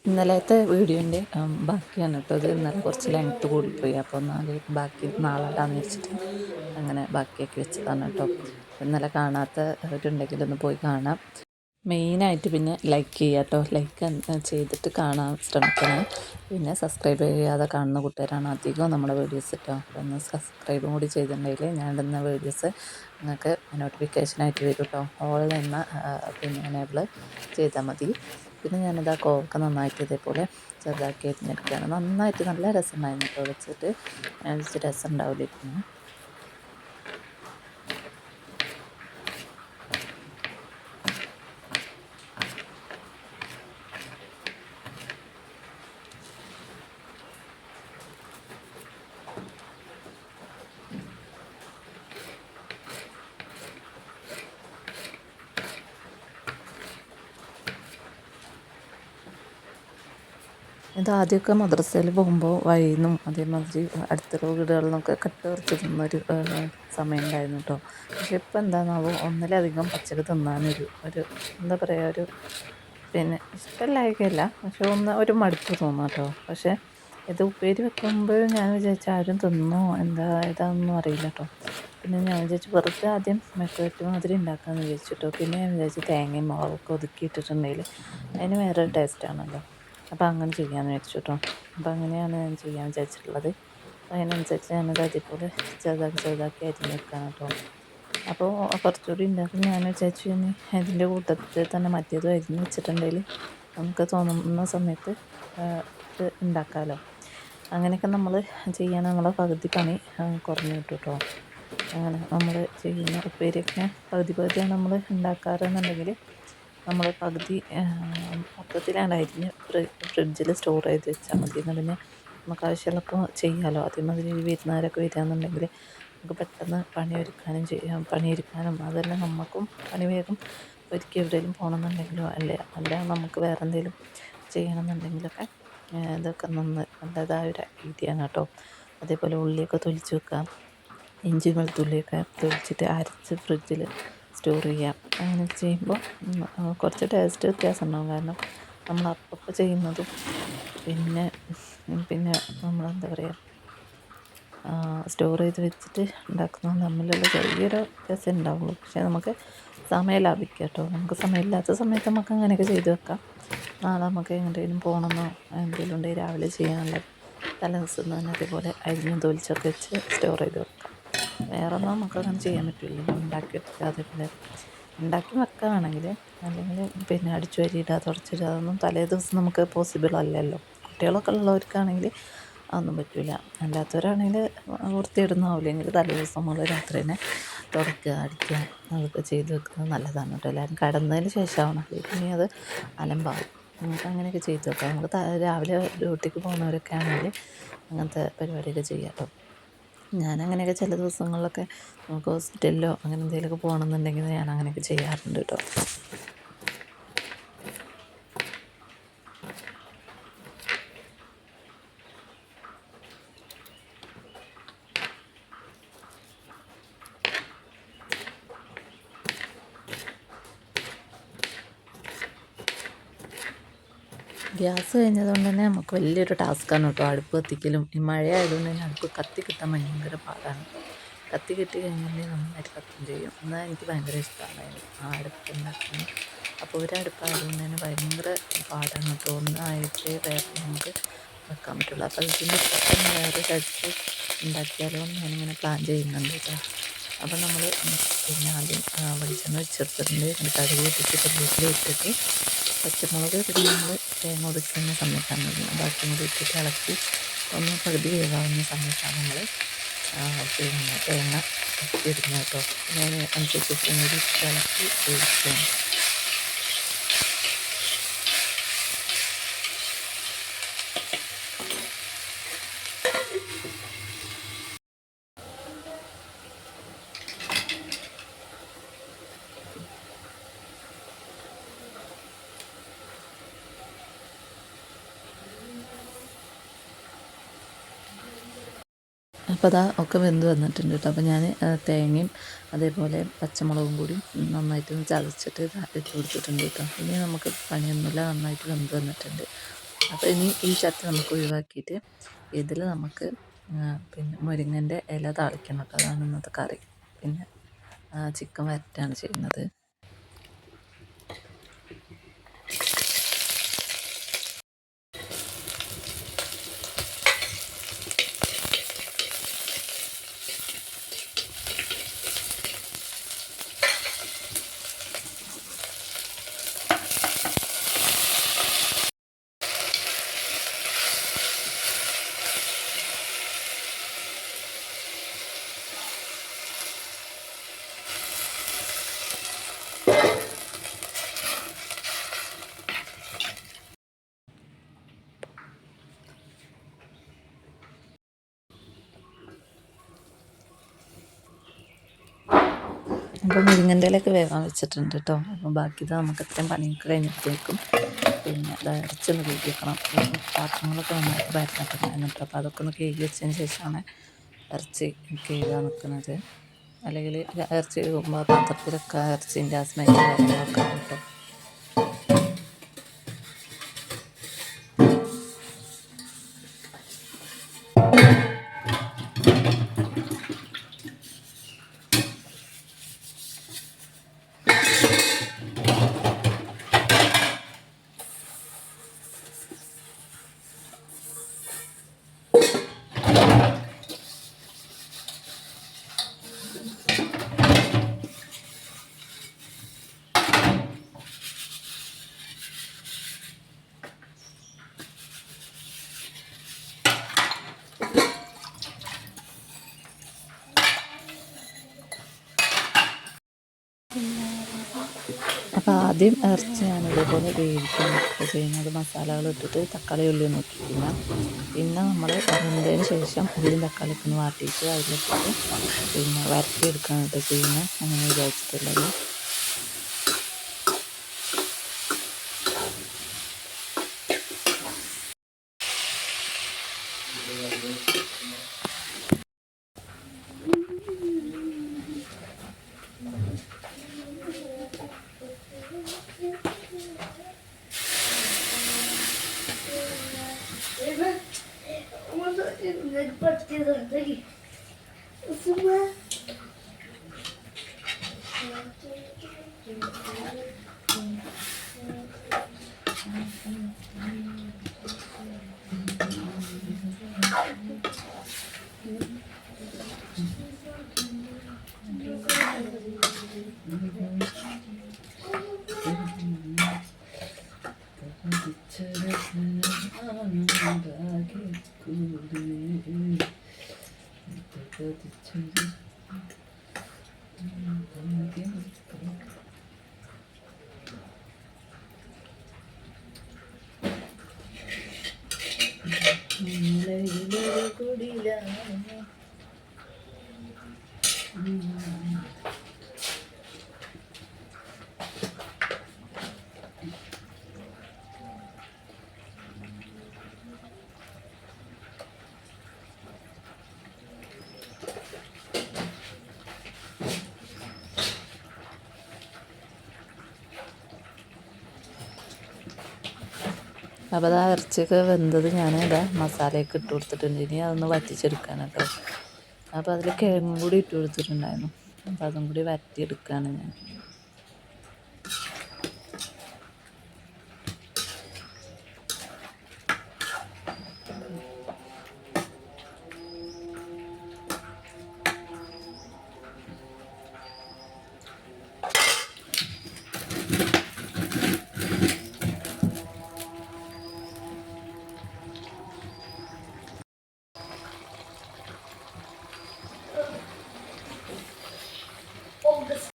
ഇന്നലത്തെ വീഡിയോൻ്റെ ബാക്കിയാണ് കേട്ടോ ഇത്. ഇന്നലെ കുറച്ച് ലെങ്ത്ത് കൂടിപ്പോയി, അപ്പോൾ ബാക്കി നാളെ ഇടാന്ന് വെച്ചിട്ട് അങ്ങനെ ബാക്കിയാക്കി വെച്ചതാണ് കേട്ടോ. ഇന്നലെ കാണാത്തവരുണ്ടെങ്കിൽ ഒന്ന് പോയി കാണാം. മെയിനായിട്ട് പിന്നെ ലൈക്ക് ചെയ്യുക കേട്ടോ. ലൈക്ക് ചെയ്തിട്ട് കാണാൻ ശ്രമിക്കണം. പിന്നെ സബ്സ്ക്രൈബ് ചെയ്യാതെ കാണുന്ന കൂട്ടുകാരാണ് അധികം നമ്മുടെ വീഡിയോസ് കേട്ടോ. അപ്പോൾ ഒന്ന് സബ്സ്ക്രൈബും കൂടി ചെയ്തിട്ടുണ്ടെങ്കിൽ ഞാൻ ഇടുന്ന വീഡിയോസ് നിങ്ങൾക്ക് നോട്ടിഫിക്കേഷനായിട്ട് വരും കേട്ടോ. ഓൾ നിന്ന് പിന്നെ എനേബിൾ ചെയ്താൽ മതി. പിന്നെ ഞാനിതാ കോവക്ക നന്നായിട്ട് ഇതേപോലെ ചെറുതാക്കി അരിഞ്ഞെടുക്കുകയാണ്. നന്നായിട്ട് നല്ല രസമുണ്ടായിരുന്നു കേട്ടോ. വെച്ചിട്ട് രസം ഉണ്ടാവില്ലായിരുന്നു. ഇതാദ്യമൊക്കെ മദ്രസയിൽ പോകുമ്പോൾ വഴിയിൽ നിന്നും അതേമാതിരി അടുത്തുള്ള വീടുകളിൽ നിന്നൊക്കെ കട്ട് പറിച്ച് തിന്നൊരു സമയം ഉണ്ടായിരുന്നു കേട്ടോ. പക്ഷെ ഇപ്പം എന്താണെന്നാവോ ഒന്നിലധികം പച്ചക്ക് തിന്നാനൊരു എന്താ പറയുക, പിന്നെ ഇഷ്ടമില്ലായികയല്ല, പക്ഷെ ഒരു മടുപ്പ് തോന്നാം കേട്ടോ. പക്ഷേ ഇത് ഉപ്പേരി വെക്കുമ്പോൾ ഞാൻ വിചാരിച്ചു ആരും തിന്നോ ഇതാണെന്നൊന്നും അറിയില്ല കേട്ടോ. പിന്നെ ഞാൻ വിചാരിച്ചു വെറുതെ ആദ്യം മെഴുക്കുവരട്ടി മാതിരി ഉണ്ടാക്കാമെന്ന് വിചാരിച്ചു കേട്ടോ. പിന്നെ ഞാൻ വിചാരിച്ചു തേങ്ങയും മുളകൊക്കെ ഒതുക്കിയിട്ടിട്ടുണ്ടെങ്കിൽ അതിന് വേറൊരു ടേസ്റ്റാണല്ലോ. അപ്പോൾ അങ്ങനെ ചെയ്യാമെന്ന് വിചാരിച്ചു കേട്ടോ. അപ്പോൾ അങ്ങനെയാണ് ഞാൻ ചെയ്യാൻ വിചാരിച്ചിട്ടുള്ളത്. അതിനനുസരിച്ച് ഞാനത് അതേപോലെ ചെറുതാക്കി അരിഞ്ഞെടുക്കാണ് കേട്ടോ. അപ്പോൾ കുറച്ചുകൂടി ഉണ്ടാക്കും ഞാൻ വിചാരിച്ചു. ഇനി ഇതിൻ്റെ കൂട്ടത്തിൽ തന്നെ മറ്റേതും അരിഞ്ഞ് വെച്ചിട്ടുണ്ടെങ്കിൽ നമുക്ക് തോന്നുന്ന സമയത്ത് ഇത് ഉണ്ടാക്കാമല്ലോ. അങ്ങനെയൊക്കെ നമ്മൾ ചെയ്യാൻ നമ്മളെ പകുതി പണി കുറഞ്ഞു കിട്ടും കേട്ടോ. അങ്ങനെ നമ്മൾ ചെയ്യുന്ന ഉപ്പേരിയൊക്കെ പകുതിയാണ് നമ്മൾ ഉണ്ടാക്കാറെന്നുണ്ടെങ്കിൽ നമ്മൾ പകുതി മൊത്തത്തിലാണ് അരിഞ്ഞ് ഫ്രിഡ്ജിൽ സ്റ്റോർ ചെയ്ത് വെച്ചാൽ മതി. എന്നാൽ പിന്നെ നമുക്ക് ആവശ്യമുള്ളപ്പോൾ ചെയ്യാമല്ലോ. അതേമാതിരി വിരുന്നുകാരൊക്കെ വരികയാണെന്നുണ്ടെങ്കിൽ നമുക്ക് പെട്ടെന്ന് പണിയൊരുക്കാനും അതല്ല നമുക്കും പണി വേഗം ഒരിക്കൽ എവിടെയെങ്കിലും പോകണമെന്നുണ്ടെങ്കിലോ അല്ല നമുക്ക് വേറെ എന്തെങ്കിലും ചെയ്യണമെന്നുണ്ടെങ്കിലൊക്കെ ഇതൊക്കെ നല്ലതായൊരു ഐഡിയയാണ് കേട്ടോ. അതേപോലെ ഉള്ളിയൊക്കെ തൊലിച്ച് വെക്കാം. ഇഞ്ചി വെളുത്തുള്ളിയൊക്കെ തൊലിച്ചിട്ട് അരച്ച് ഫ്രിഡ്ജിൽ സ്റ്റോർ ചെയ്യാം. അങ്ങനെ ചെയ്യുമ്പോൾ കുറച്ച് ടേസ്റ്റ് വ്യത്യാസം ഉണ്ടാകും. കാരണം നമ്മൾ അപ്പം ചെയ്യുന്നതും പിന്നെ നമ്മളെന്താ പറയുക, സ്റ്റോർ ചെയ്ത് വെച്ചിട്ട് ഉണ്ടാക്കുന്നതും തമ്മിലുള്ള ചെറിയൊരു വ്യത്യാസം ഉണ്ടാവുള്ളൂ. പക്ഷേ നമുക്ക് സമയം ലാഭിക്കാം കേട്ടോ. നമുക്ക് സമയമില്ലാത്ത സമയത്ത് നമുക്ക് അങ്ങനെയൊക്കെ ചെയ്ത് വെക്കാം. നാളെ നമുക്ക് എങ്ങോട്ടെങ്കിലും പോകണമെന്നോ എന്തെങ്കിലും ഉണ്ടെങ്കിൽ രാവിലെ ചെയ്യാനുള്ള തലേദിവസം തന്നെ അതേപോലെ അരിഞ്ഞും തൊലിച്ചൊക്കെ വെച്ച് സ്റ്റോർ ചെയ്ത് വെക്കാം. വേറെ ഒന്നും നമുക്കങ്ങനെ ചെയ്യാൻ പറ്റില്ലല്ലോ. ഉണ്ടാക്കിയെടുക്കുക അതേപോലെ ഉണ്ടാക്കി വെക്കുകയാണെങ്കിൽ, അല്ലെങ്കിൽ പിന്നെ അടിച്ചു വാരിയിടുക തുടച്ചിടുക അതൊന്നും തലേ ദിവസം നമുക്ക് പോസിബിൾ അല്ലല്ലോ. കുട്ടികളൊക്കെ ഉള്ളവർക്കാണെങ്കിൽ അതൊന്നും പറ്റില്ല. അല്ലാത്തവരാണെങ്കിൽ വൃത്തിയിടുന്നാവില്ലെങ്കിൽ തലേ ദിവസം നമ്മൾ രാത്രി തന്നെ തുടയ്ക്കുക അടിക്കുക അതൊക്കെ ചെയ്ത് വെക്കുന്നത് നല്ലതാണ് കേട്ടോ. എല്ലാവരും കിടന്നതിന് ശേഷമാണ്, പിന്നെ അത് അലമ്പാവും. നമുക്ക് അങ്ങനെയൊക്കെ ചെയ്ത് വെക്കാം. നമുക്ക് രാവിലെ ഡ്യൂട്ടിക്ക് പോകുന്നവരൊക്കെ ആണെങ്കിൽ അങ്ങനത്തെ പരിപാടിയൊക്കെ ചെയ്യാം കേട്ടോ. ഞാനങ്ങനെയൊക്കെ ചില ദിവസങ്ങളിലൊക്കെ നമുക്ക് ഹോസ്പിറ്റലിലോ അങ്ങനെ എന്തെങ്കിലുമൊക്കെ പോകണമെന്നുണ്ടെങ്കിൽ ഞാൻ അങ്ങനെയൊക്കെ ചെയ്യാറുണ്ട് കേട്ടോ. ഗ്യാസ് കഴിഞ്ഞതുകൊണ്ട് തന്നെ നമുക്ക് വലിയൊരു ടാസ്ക്കാണ് കേട്ടോ അടുപ്പ് കത്തിക്കലും. ഈ മഴ ആയതുകൊണ്ട് തന്നെ അടുപ്പ് കത്തി കിട്ടാൻ ഭയങ്കര പാടാണ്. കത്തി കിട്ടി കഴിഞ്ഞാൽ നന്നായിട്ട് കത്തും ചെയ്യും. എന്നാൽ എനിക്ക് ഭയങ്കര ഇഷ്ടമാണ് ആ അടുപ്പ് ഉണ്ടാക്കാൻ. അപ്പോൾ ഒരടുപ്പായതുകൊണ്ട് തന്നെ ഭയങ്കര പാടാണ് കേട്ടോ. ഒന്നായിട്ട് വേറെ നമുക്ക് വെക്കാൻ പറ്റുള്ളൂ. അപ്പോൾ ഇതിൻ്റെ പെട്ടെന്ന് വേറൊരു അടുപ്പ് ഉണ്ടാക്കിയാലോ ഞാനിങ്ങനെ പ്ലാൻ ചെയ്യുന്നുണ്ട് കേട്ടോ. അപ്പോൾ നമ്മൾ പിന്നെ ആദ്യം വെളിച്ചെണ്ണ വെച്ചെടുത്തിട്ടുണ്ട്. എന്നിട്ട് കടുക് ഇട്ടിട്ട് കറിവേപ്പില ഇട്ടിട്ട് പച്ചമുളക് പിന്നെ നമ്മൾ തേങ്ങ ഒതുക്കുന്ന സമയത്താണ് ബാക്കി കൂടി ഇട്ടിട്ട് ഇളക്കി ഒന്ന് പകുതി വേകാവുന്ന സമയത്താണ് നമ്മൾ പിന്നെ തേങ്ങ ഇടുന്നത് കേട്ടോ. ഞാൻ അനുസരിച്ച് കൂടി ഇളക്കി വേവിക്കുകയാണ്. അപ്പോൾ അതാ ഒക്കെ വെന്ത് വന്നിട്ടുണ്ട് കേട്ടോ. അപ്പോൾ ഞാൻ തേങ്ങയും അതേപോലെ പച്ചമുളകും കൂടി നന്നായിട്ടൊന്ന് ചതച്ചിട്ട് ഇട്ട് കൊടുത്തിട്ടുണ്ട് കേട്ടോ. ഇനി നമുക്ക് പണിയൊന്നുമില്ല, നന്നായിട്ട് വെന്ത് വന്നിട്ടുണ്ട്. അപ്പോൾ ഇനി ഈ ചട്ടി നമുക്ക് ഒഴിവാക്കിയിട്ട് ഇതിൽ നമുക്ക് പിന്നെ മുരിങ്ങൻ്റെ ഇല താളിക്കണം കേട്ടോ. അതാണ് ഇന്നത്തെ കറി. പിന്നെ ചിക്കൻ വരട്ടാണ് ചെയ്യുന്നത്. അപ്പോൾ മുരിങ്ങൻ്റെ ഇലയൊക്കെ വേഗം വെച്ചിട്ടുണ്ട് കേട്ടോ. അപ്പോൾ ബാക്കി നമുക്ക് ഇത്രയും പണിയൊക്കെ കഴിഞ്ഞപ്പോഴേക്കും പിന്നെ അത് ഇറച്ചൊന്ന് കഴുകി വെക്കണം. പാത്രങ്ങളൊക്കെ നന്നായിട്ട് വരുന്നിട്ടുണ്ടായിരുന്നു കേട്ടോ. അപ്പോൾ അതൊക്കെ ഒന്ന് കഴുകി വെച്ചതിന് ശേഷമാണ് ഇറച്ചി കഴുകാൻ നിൽക്കുന്നത്. അല്ലെങ്കിൽ ഇറച്ചി കഴുകുമ്പോൾ പാത്രത്തിലൊക്കെ ഇറച്ചിൻ്റെ ആ സ്മെല്ല് കാര്യങ്ങളൊക്കെ കേട്ടോ. അപ്പോൾ ആദ്യം ഇറച്ചി ഞാനിതേപോലെ വേവിക്കുന്നൊക്കെ ചെയ്യുന്നത് മസാലകൾ ഇട്ടിട്ട് തക്കാളി ഉള്ളി നോക്കിയിട്ടില്ല. പിന്നെ നമ്മൾ വെന്തതിന് ശേഷം ഉള്ളിയും തക്കാളിയൊക്കെ ഒന്ന് വാട്ടിയിട്ട് അതിലിട്ടിട്ട് പിന്നെ വരട്ടിയെടുക്കാനായിട്ട് ചെയ്യുന്നത്. അങ്ങനെ വിചാരിച്ചിട്ടുള്ളത്. അപ്പോൾ അത് ഇറച്ചിയൊക്കെ വെന്തത് ഞാൻ മസാലയൊക്കെ ഇട്ട് കൊടുത്തിട്ടുണ്ട്. ഇനി അതൊന്ന് വറ്റിച്ചെടുക്കാനാണ് കേട്ടോ. അപ്പോൾ അതിൽ കിഴങ്ങും കൂടി ഇട്ട് കൊടുത്തിട്ടുണ്ടായിരുന്നു. അപ്പോൾ അതും കൂടി വരട്ടിയെടുക്കുകയാണ് ഞാൻ.